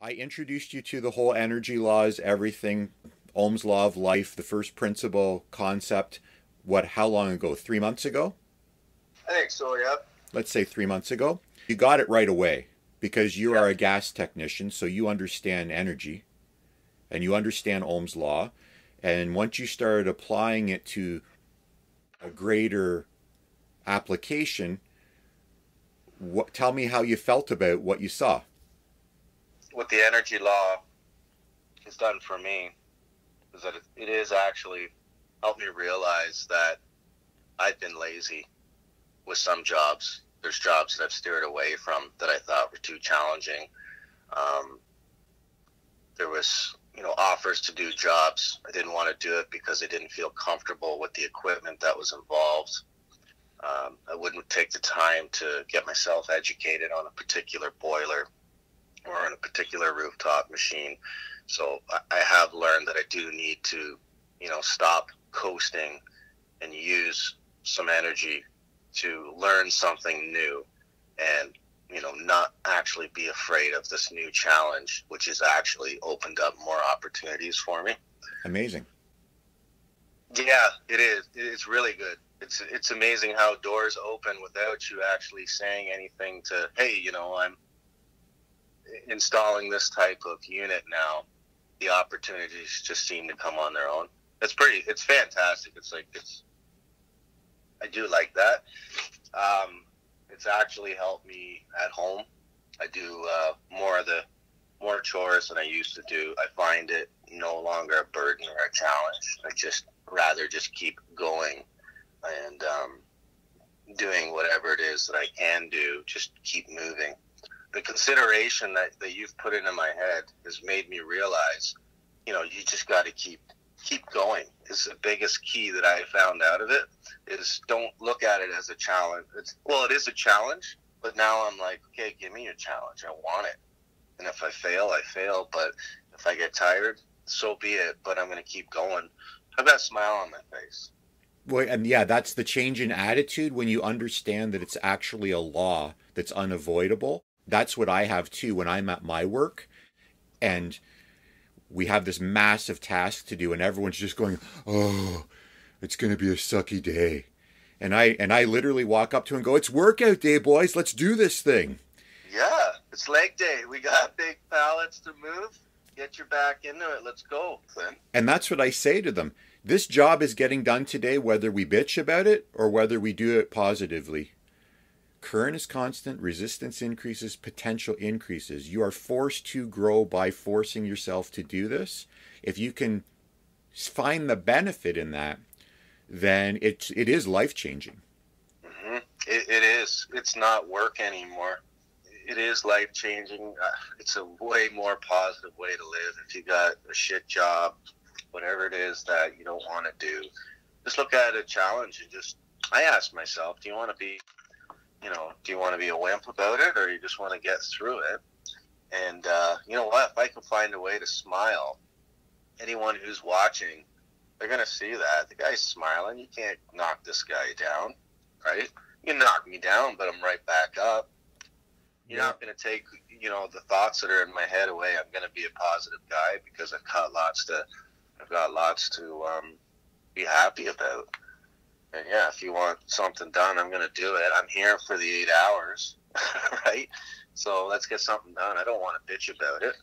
I introduced you to the whole energy laws, everything, Ohm's law of life, the first principle concept. What, how long ago? 3 months ago? I think so, yeah. Let's say 3 months ago. You got it right away because you Yeah. are a gas technician, so you understand energy and you understand Ohm's law. And once you started applying it to a greater application, tell me how you felt about what you saw. What the energy law has done for me is that it is actually helped me realize that I've been lazy with some jobs. There's jobs that I've steered away from that I thought were too challenging. Um, there was, offers to do jobs. I didn't want to do it because I didn't feel comfortable with the equipment that was involved. I wouldn't take the time to get myself educated on a particular boiler or on a particular rooftop machine. So I have learned that I do need to, stop coasting and use some energy to learn something new and, not actually be afraid of this new challenge, which has actually opened up more opportunities for me. Amazing. Yeah, it is. It's really good. It's amazing how doors open without you actually saying anything to, hey, I'm installing this type of unit now. The opportunities just seem to come on their own. It's fantastic. I do like that. It's actually helped me at home. I do more chores than I used to do. I find it no longer a burden or a challenge. I just rather just keep going and doing whatever it is that I can do. Just keep moving. The consideration that you've put into my head has made me realize, you just got to keep going. Is the biggest key that I found out of it is don't look at it as a challenge. It is a challenge, but now I'm like, okay, give me a challenge. I want it. And if I fail, I fail. But if I get tired, so be it. But I'm going to keep going. I've got a smile on my face. Well, and yeah, that's the change in attitude when you understand that it's actually a law that's unavoidable. That's what I have too when I'm at my work and we have this massive task to do and everyone's just going, "Oh, it's going to be a sucky day." And I literally walk up to him and go, "It's workout day, boys. Let's do this thing." Yeah, it's leg day. We got big pallets to move. Get your back into it. Let's go, Clint. And that's what I say to them. This job is getting done today whether we bitch about it or whether we do it positively. Current is constant, resistance increases, potential increases. You are forced to grow by forcing yourself to do this. If you can find the benefit in that, then it is life-changing. Mm-hmm. It is. It's not work anymore. It is life-changing. It's a way more positive way to live. If you got a shit job, whatever it is that you don't want to do, just look at it as a challenge and I ask myself, do you want to be a wimp about it, or you just want to get through it? And you know what? If I can find a way to smile, anyone who's watching, they're going to see that. The guy's smiling. You can't knock this guy down, right? You can knock me down, but I'm right back up. You're not going to take, the thoughts that are in my head away. I'm going to be a positive guy because I've got lots to be happy about. And yeah, if you want something done, I'm going to do it. I'm here for the 8 hours, right? So let's get something done. I don't want to bitch about it.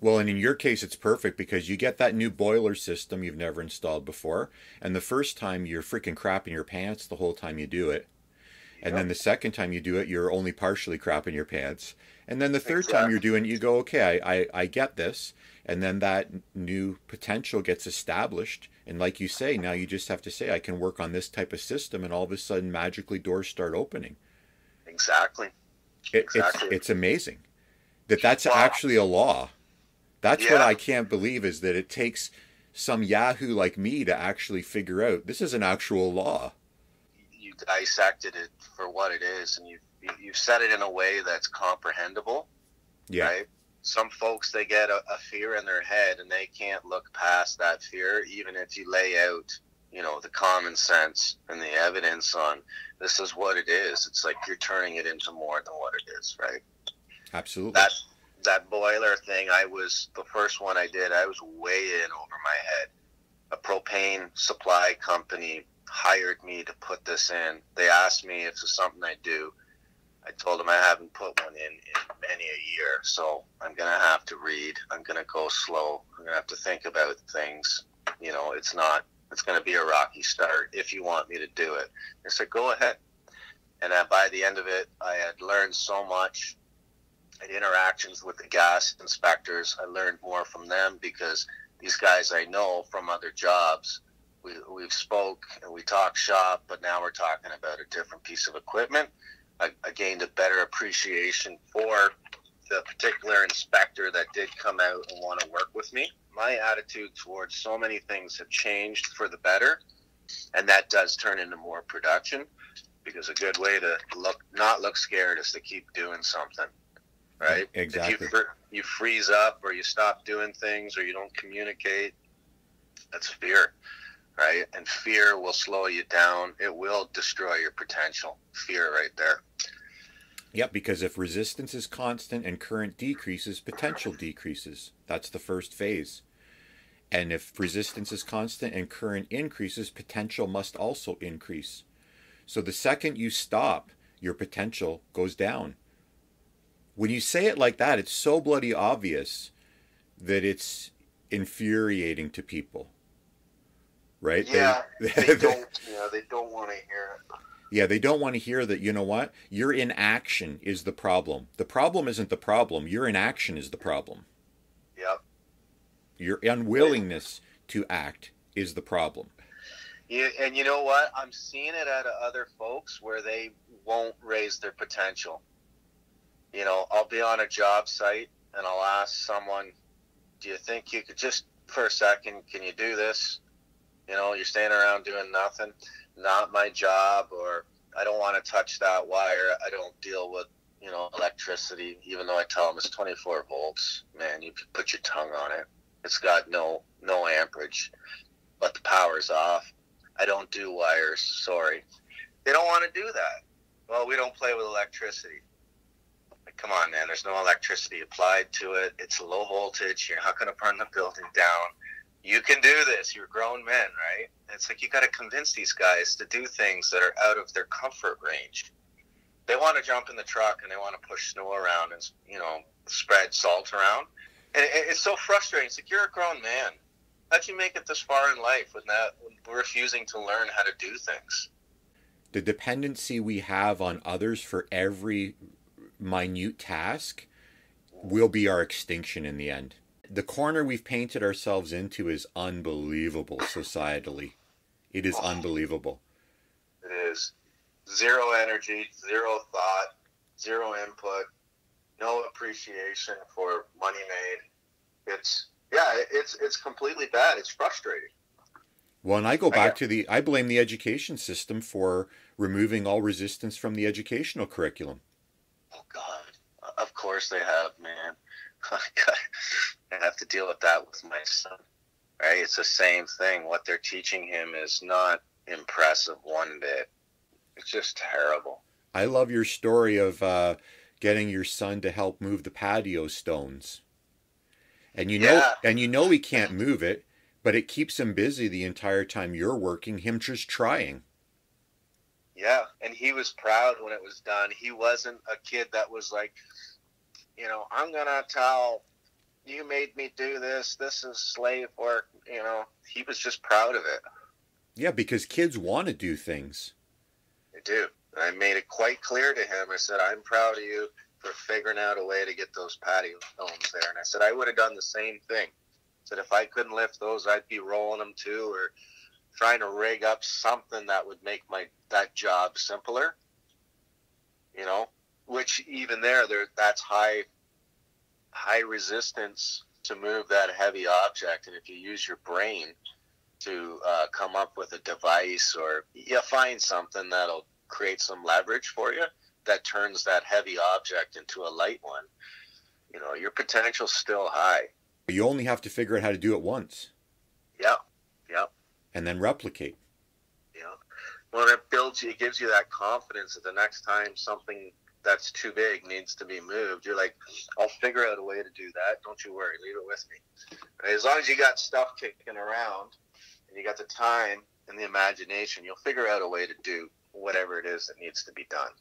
Well, and in your case, it's perfect because you get that new boiler system you've never installed before. And the first time you're freaking crapping your pants the whole time you do it. And then the second time you do it, you're only partially crapping your pants. And then the third time you're doing it, you go, okay, I get this. And then that new potential gets established. And like you say, now you just have to say, I can work on this type of system. And all of a sudden, magically, doors start opening. Exactly. It's amazing that's actually a law. That's what I can't believe is that it takes some Yahoo like me to actually figure out this is an actual law. You dissected it for what it is, and you've said it in a way that's comprehensible. Yeah. Right? Some folks, they get a fear in their head and they can't look past that fear, even if you lay out, the common sense and the evidence on this is what it is. It's like you're turning it into more than what it is, right? Absolutely. that boiler thing, I was the first one I did. I was way in over my head. A propane supply company hired me to put this in. They asked me if it's something I do. I told them I haven't put one in many a year, so I'm going to have to read. I'm going to go slow. I'm going to have to think about things. You know, it's going to be a rocky start if you want me to do it. I said, go ahead. And by the end of it, I had learned so much. I had interactions with the gas inspectors. I learned more from them because these guys I know from other jobs. We've spoke and we talk shop, but now we're talking about a different piece of equipment. I gained a better appreciation for the particular inspector that did come out and want to work with me. My attitude towards so many things have changed for the better, and that does turn into more production, because a good way to not look scared is to keep doing something, right? Exactly. If you freeze up or you stop doing things or you don't communicate, that's fear. Right? And fear will slow you down. It will destroy your potential. Fear right there. Yep, because if resistance is constant and current decreases, potential decreases. That's the first phase. And if resistance is constant and current increases, potential must also increase. So the second you stop, your potential goes down. When you say it like that, it's so bloody obvious that it's infuriating to people. Right? Yeah, they don't. Yeah, they don't want to hear it. Yeah, they don't want to hear that. You know what? Your inaction is the problem. The problem isn't the problem. Your inaction is the problem. Yep. Your unwillingness to act is the problem. Yeah, and you know what? I'm seeing it out of other folks where they won't raise their potential. You know, I'll be on a job site and I'll ask someone, "Do you think you could just for a second? Can you do this?" You know, you're standing around doing nothing. Not my job, or I don't want to touch that wire. I don't deal with, you know, electricity, even though I tell them it's 24 volts. Man, you could put your tongue on it. It's got no amperage, but the power's off. I don't do wires. Sorry. They don't want to do that. Well, we don't play with electricity. Like, come on, man. There's no electricity applied to it. It's low voltage. You're not going to burn the building down. You can do this. You're grown men, right? It's like you got to convince these guys to do things that are out of their comfort range. They want to jump in the truck and they want to push snow around and, you know, spread salt around. And it's so frustrating. It's like, you're a grown man. How'd you make it this far in life with refusing to learn how to do things? The dependency we have on others for every minute task will be our extinction in the end. The corner we've painted ourselves into is unbelievable societally. It is unbelievable. It is. Zero energy, zero thought, zero input, no appreciation for money made. It's completely bad. It's frustrating. Well, and I go back to I blame the education system for removing all resistance from the educational curriculum. Oh, God. Of course they have, man. I have to deal with that with my son, right? It's the same thing. What they're teaching him is not impressive one bit. It's just terrible. I love your story of getting your son to help move the patio stones. And you know he can't move it, but it keeps him busy the entire time you're working, him just trying. Yeah, and he was proud when it was done. He wasn't a kid that was like, you know, I'm going to tell, you made me do this. This is slave work. You know, he was just proud of it. Yeah, because kids want to do things. They do. And I made it quite clear to him. I said, I'm proud of you for figuring out a way to get those patio stones there. And I said, I would have done the same thing. I said, if I couldn't lift those, I'd be rolling them too, or trying to rig up something that would make that job simpler. You know? Which even that's high resistance to move that heavy object. And if you use your brain to come up with a device, or you find something that'll create some leverage for you that turns that heavy object into a light one, you know, your potential's still high. You only have to figure out how to do it once. Yep. And then replicate. Yeah. Well, it gives you that confidence that the next time something that's too big, needs to be moved. You're like, I'll figure out a way to do that. Don't you worry. Leave it with me. Right? As long as you got stuff kicking around and you got the time and the imagination, you'll figure out a way to do whatever it is that needs to be done.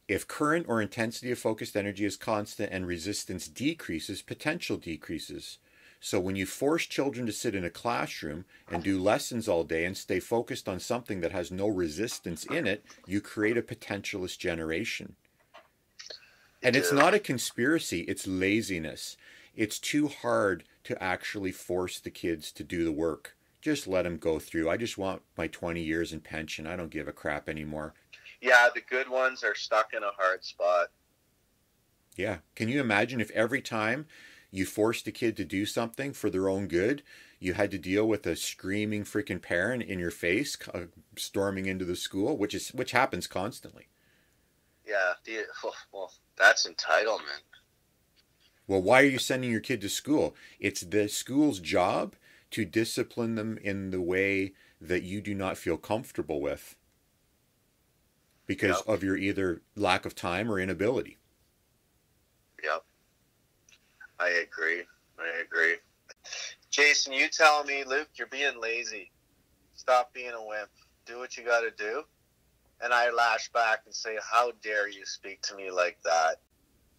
If current or intensity of focused energy is constant and resistance decreases, potential decreases. So when you force children to sit in a classroom and do lessons all day and stay focused on something that has no resistance in it, you create a potentialist generation. And it's not a conspiracy, it's laziness. It's too hard to actually force the kids to do the work. Just let them go through. I just want my 20 years in pension. I don't give a crap anymore. Yeah, the good ones are stuck in a hard spot. Yeah. Can you imagine if every time you forced a kid to do something for their own good, you had to deal with a screaming freaking parent in your face storming into the school, which happens constantly. Yeah, well, that's entitlement. Well, why are you sending your kid to school? It's the school's job to discipline them in the way that you do not feel comfortable with because of your either lack of time or inability. Yep. I agree. Jason, you tell me, Luke, you're being lazy. Stop being a wimp. Do what you got to do. And I lash back and say, how dare you speak to me like that?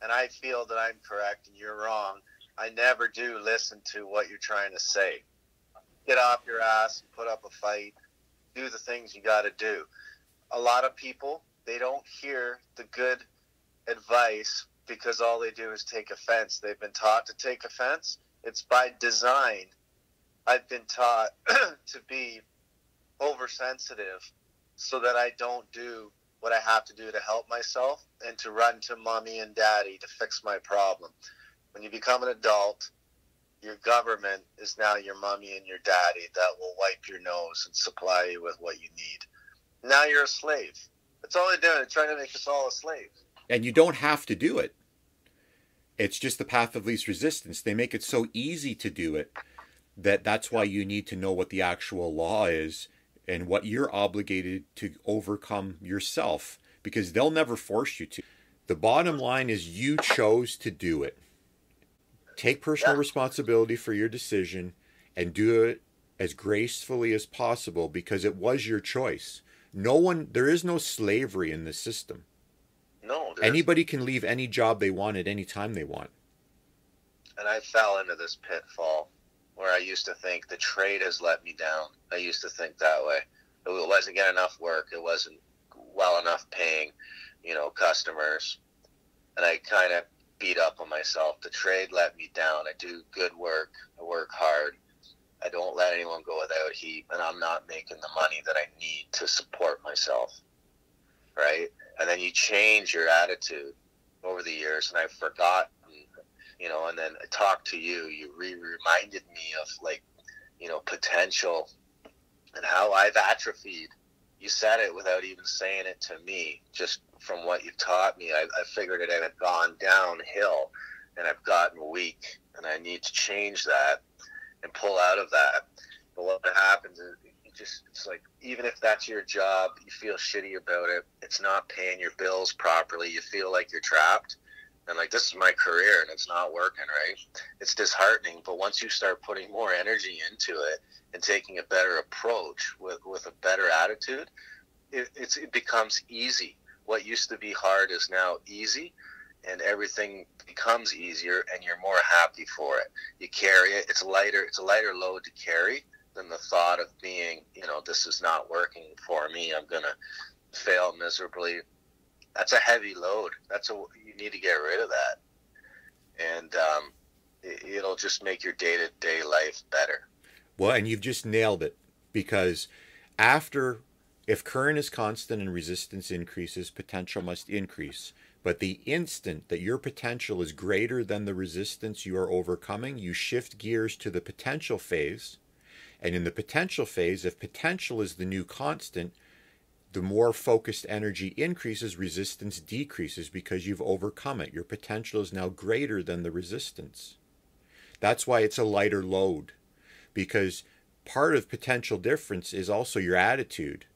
And I feel that I'm correct and you're wrong. I never do listen to what you're trying to say. Get off your ass and put up a fight. Do the things you got to do. A lot of people, they don't hear the good advice because all they do is take offense. They've been taught to take offense. It's by design. I've been taught to be oversensitive so that I don't do what I have to do to help myself and to run to mommy and daddy to fix my problem. When you become an adult, your government is now your mommy and your daddy that will wipe your nose and supply you with what you need. Now you're a slave. That's all they're doing. They're trying to make us all a slave. And you don't have to do it. It's just the path of least resistance. They make it so easy to do it that's why you need to know what the actual law is and what you're obligated to overcome yourself, because they'll never force you to. The bottom line is you chose to do it. Take personal responsibility for your decision and do it as gracefully as possible because it was your choice. There is no slavery in this system. No. Anybody can leave any job they want at any time they want. And I fell into this pitfall where I used to think the trade has let me down. I used to think that way. It wasn't getting enough work. It wasn't well enough paying, customers. And I kind of beat up on myself. The trade let me down. I do good work. I work hard. I don't let anyone go without heat, and I'm not making the money that I need to support myself. Right? And then you change your attitude over the years, and I've forgotten, and then I talked to you. You reminded me of, potential and how I've atrophied. You said it without even saying it to me. Just from what you taught me, I figured it had gone downhill, and I've gotten weak, and I need to change that and pull out of that. But what happens is, it's like, even if that's your job, you feel shitty about it. It's not paying your bills properly. You feel like you're trapped. And this is my career and it's not working, right? It's disheartening. But once you start putting more energy into it and taking a better approach with a better attitude, it becomes easy. What used to be hard is now easy, and everything becomes easier and you're more happy for it. You carry it. It's a lighter load to carry than the thought of being, this is not working for me. I'm going to fail miserably. That's a heavy load. You need to get rid of that. And it'll just make your day-to-day life better. Well, and you've just nailed it, because if current is constant and resistance increases, potential must increase. But the instant that your potential is greater than the resistance you are overcoming, you shift gears to the potential phase. And in the potential phase, if potential is the new constant, the more focused energy increases, resistance decreases because you've overcome it. Your potential is now greater than the resistance. That's why it's a lighter load, because part of potential difference is also your attitude.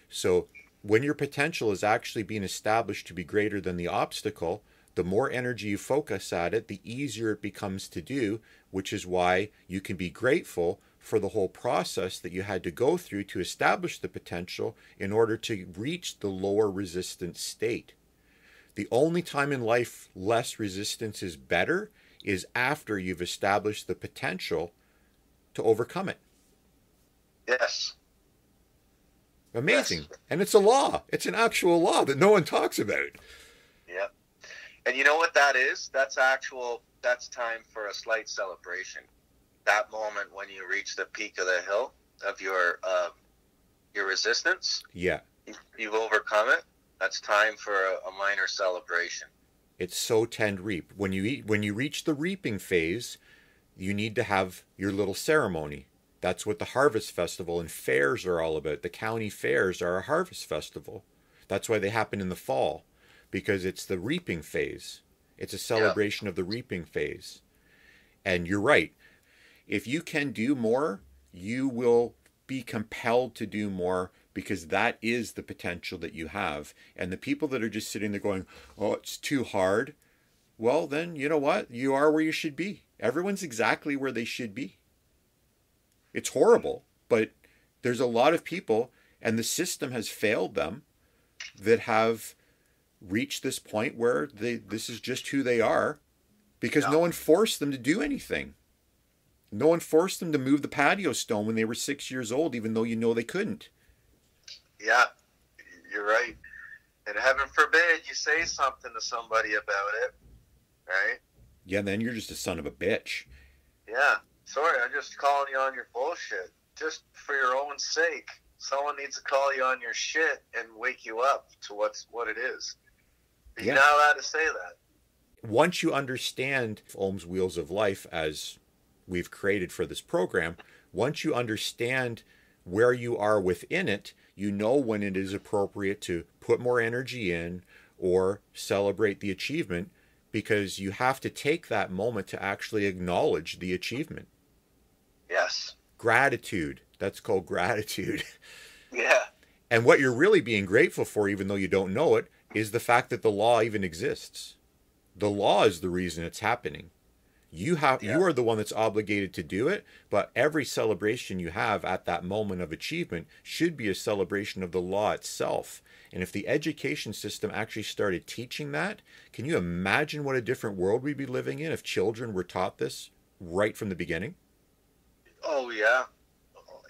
So when your potential is actually being established to be greater than the obstacle, the more energy you focus at it, the easier it becomes to do, which is why you can be grateful for the whole process that you had to go through to establish the potential in order to reach the lower resistance state. The only time in life less resistance is better is after you've established the potential to overcome it. Yes. Amazing. Yes. And it's a law. It's an actual law that no one talks about. Yeah. And you know what that is? That's time for a slight celebration. That moment when you reach the peak of the hill of your resistance. Yeah. You've overcome it. That's time for a minor celebration. It's sow, tend, reap. When you reach the reaping phase, you need to have your little ceremony. That's what the harvest festival and fairs are all about. The county fairs are a harvest festival. That's why they happen in the fall, because it's the reaping phase. It's a celebration of the reaping phase. And you're right. If you can do more, you will be compelled to do more, because that is the potential that you have. And the people that are just sitting there going, oh, it's too hard. Well, then, you know what? You are where you should be. Everyone's exactly where they should be. It's horrible, but there's a lot of people, and the system has failed them, that have reached this point where this is just who they are, because no one forced them to do anything. No one forced them to move the patio stone when they were 6 years old, even though you know they couldn't. Yeah, you're right. And heaven forbid you say something to somebody about it, right? Yeah, then you're just a son of a bitch. Yeah. Sorry, I'm just calling you on your bullshit. Just for your own sake. Someone needs to call you on your shit and wake you up to what it is. You're not allowed to say that. Once you understand Ohm's Wheels of Life, as we've created for this program, once you understand where you are within it, you know when it is appropriate to put more energy in or celebrate the achievement, because you have to take that moment to actually acknowledge the achievement. Yes. Gratitude. That's called gratitude. Yeah. And what you're really being grateful for, even though you don't know it, is the fact that the law even exists. The law is the reason it's happening. You are the one that's obligated to do it, but every celebration you have at that moment of achievement should be a celebration of the law itself. And if the education system actually started teaching that, can you imagine what a different world we'd be living in if children were taught this right from the beginning? Oh, yeah.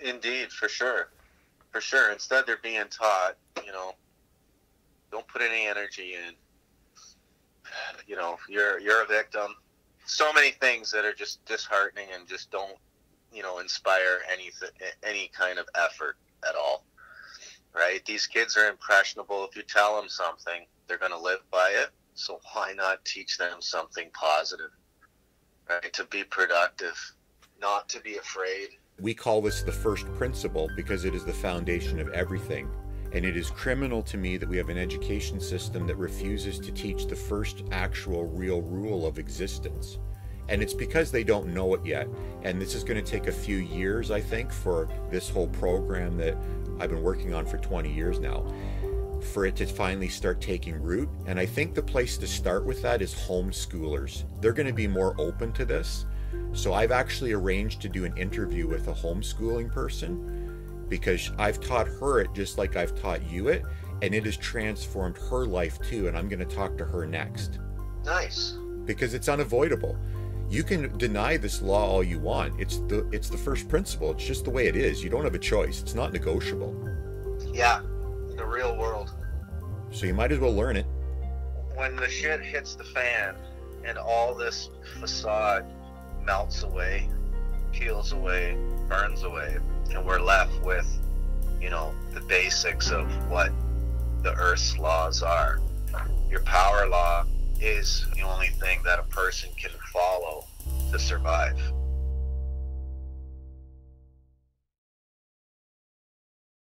Indeed, for sure. For sure. Instead, they're being taught, don't put any energy in. You're a victim. So many things that are just disheartening and just don't, inspire any kind of effort at all. Right? These kids are impressionable. If you tell them something, they're going to live by it. So why not teach them something positive? Right? To be productive, not to be afraid. We call this the first principle because it is the foundation of everything. And it is criminal to me that we have an education system that refuses to teach the first actual real rule of existence. And it's because they don't know it yet. And this is going to take a few years, I think, for this whole program that I've been working on for 20 years now, for it to finally start taking root. And I think the place to start with that is homeschoolers. They're going to be more open to this. So I've actually arranged to do an interview with a homeschooling person, because I've taught her it just like I've taught you it, and it has transformed her life too, and I'm going to talk to her next. Nice. Because it's unavoidable. You can deny this law all you want. It's the first principle. It's just the way it is. You don't have a choice. It's not negotiable. Yeah, in the real world. So you might as well learn it. When the shit hits the fan and all this facade melts away, peels away, burns away, and we're left with, the basics of what the Earth's laws are. Your power law is the only thing that a person can follow to survive.